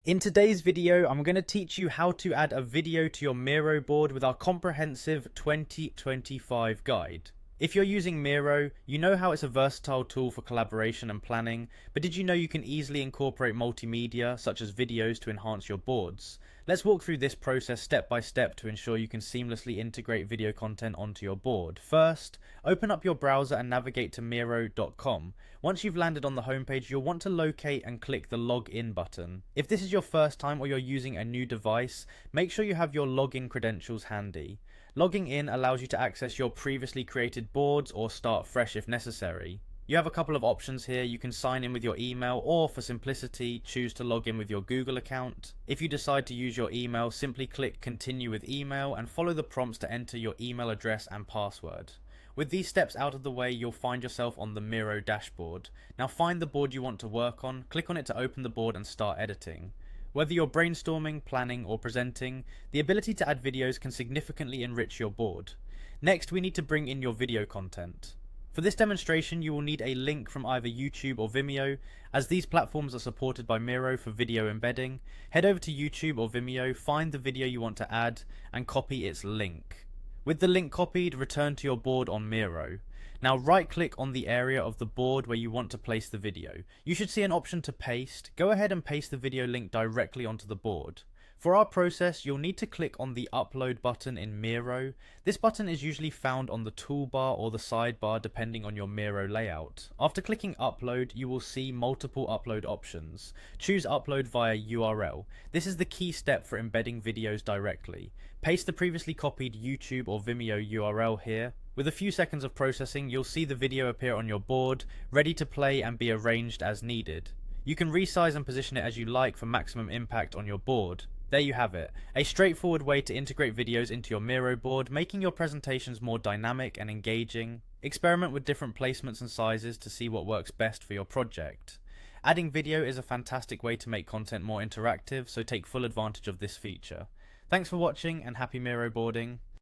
In today's video, I'm going to teach you how to add a video to your Miro board with our comprehensive 2025 guide. If you're using Miro, you know how it's a versatile tool for collaboration and planning, but did you know you can easily incorporate multimedia, such as videos, to enhance your boards? Let's walk through this process step by step to ensure you can seamlessly integrate video content onto your board. First, open up your browser and navigate to Miro.com. Once you've landed on the homepage, you'll want to locate and click the login button. If this is your first time or you're using a new device, make sure you have your login credentials handy. Logging in allows you to access your previously created boards or start fresh if necessary. You have a couple of options here. You can sign in with your email, or for simplicity, choose to log in with your Google account. If you decide to use your email, simply click continue with email and follow the prompts to enter your email address and password. With these steps out of the way, you'll find yourself on the Miro dashboard. Now find the board you want to work on, click on it to open the board and start editing. Whether you're brainstorming, planning, or presenting, the ability to add videos can significantly enrich your board. Next, we need to bring in your video content. For this demonstration, you will need a link from either YouTube or Vimeo. As these platforms are supported by Miro for video embedding, head over to YouTube or Vimeo, find the video you want to add, and copy its link. With the link copied, return to your board on Miro. Now right-click on the area of the board where you want to place the video. You should see an option to paste. Go ahead and paste the video link directly onto the board. For our process, you'll need to click on the upload button in Miro. This button is usually found on the toolbar or the sidebar depending on your Miro layout. After clicking upload, you will see multiple upload options. Choose upload via URL. This is the key step for embedding videos directly. Paste the previously copied YouTube or Vimeo URL here. With a few seconds of processing, you'll see the video appear on your board, ready to play and be arranged as needed. You can resize and position it as you like for maximum impact on your board. There you have it, a straightforward way to integrate videos into your Miro board, making your presentations more dynamic and engaging. Experiment with different placements and sizes to see what works best for your project. Adding video is a fantastic way to make content more interactive, so take full advantage of this feature. Thanks for watching and happy Miro boarding.